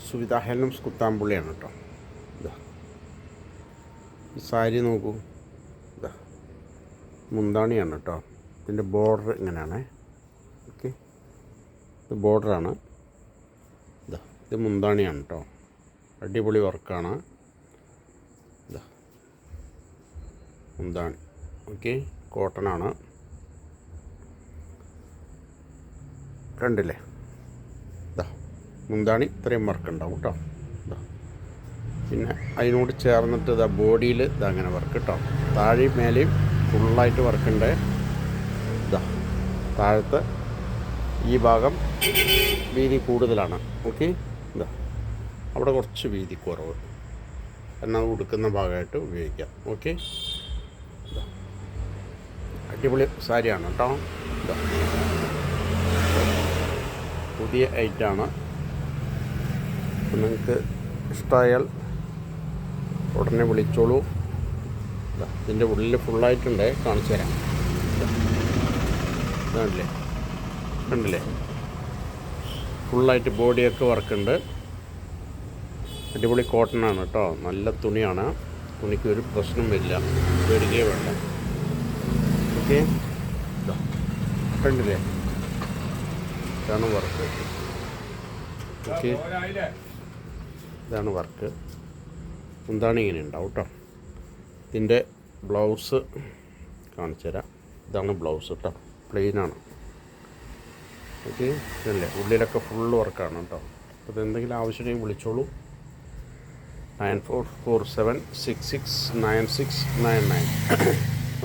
Suvidha handlooms കുത്താമ്പുള്ളിയാണ് കേട്ടോ. ഇതാ ഈ സാരി നോക്കൂ, ഇതാ മുന്താണിയാണ് കേട്ടോ. ഇതിൻ്റെ ബോർഡർ ഇങ്ങനെയാണ്. ഓക്കെ, ഇത് ബോർഡറാണ്. ഇതാ ഇത് മുന്താണിയാണ് കേട്ടോ. അടിപൊളി വർക്കാണ്. ഇതാ മുന്താണി. ഓക്കെ, കോട്ടനാണ്. കണ്ടില്ലേ, ഇതാ മുന്താണി ഇത്രയും വർക്ക് ഉണ്ടാവും കേട്ടോ. ഇതാ പിന്നെ അതിനോട് ചേർന്നിട്ട് ഇതാ ബോഡിയിൽ ഇതാ അങ്ങനെ വർക്ക് കേട്ടോ. താഴെയും മേലെയും ഫുള്ളായിട്ട് വർക്കുണ്ട്. ഇതാ താഴത്തെ ഈ ഭാഗം വീതി കൂടുതലാണ്. ഓക്കെ, ഇതാ അവിടെ കുറച്ച് വീതി കുറവ്, എന്നാൽ ഉടുക്കുന്ന ഭാഗമായിട്ട് ഉപയോഗിക്കാം. ഓക്കെ, ഇതാ അടിപൊളി സാരിയാണ് കേട്ടോ. ഇതാ പുതിയ ഐറ്റാണ്. നിങ്ങൾക്ക് ഇഷ്ടമായാൽ ഉടനെ വിളിച്ചോളൂ. ഇതിൻ്റെ ഉള്ളിൽ ഫുള്ളായിട്ടുണ്ട്, കാണിച്ചു തരാം. ഇതാണല്ലേ, കണ്ടില്ലേ, ഫുള്ളായിട്ട് ബോഡിയൊക്കെ വർക്കുണ്ട്. അടിപൊളി കോട്ടനാണ് കേട്ടോ. നല്ല തുണിയാണ്. തുണിക്ക് ഒരു പ്രശ്നം വരില്ല, പേടിക്കുകയേ വേണ്ട. ഓക്കെ, കണ്ടില്ലേ, ഇതാണ് വർക്ക്. ഓക്കെ, ഇതാണ് വർക്ക്. എന്താണ് ഇങ്ങനെ ഉണ്ടാവും കേട്ടോ. ഇതിൻ്റെ ബ്ലൗസ് കാണിച്ചു തരാം. ഇതാണ് ബ്ലൗസ് കേട്ടോ, പ്ലെയിനാണ്. ഓക്കെ, ഇതല്ലേ, ഉള്ളിലൊക്കെ ഫുള്ള് വർക്കാണ് കേട്ടോ. അപ്പോൾ ഇതെന്തെങ്കിലും ആവശ്യമുണ്ടെങ്കിൽ വിളിച്ചോളൂ. 9447669699.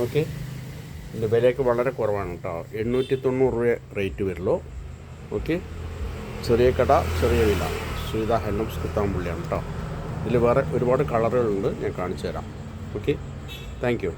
ഓക്കെ, ഇതിൻ്റെ വിലയൊക്കെ വളരെ കുറവാണ് കേട്ടോ. 890 രൂപ റേറ്റ് വരുള്ളൂ. ഓക്കെ, ചെറിയ കട, ചെറിയ വില. സുവിധ ഹാൻഡ്ലൂംസ് കുത്താമ്പുള്ളിയാണ് കേട്ടോ. ഇതിൽ വേറെ ഒരുപാട് കളറുകളുണ്ട്, ഞാൻ കാണിച്ചു തരാം. Okay, thank you.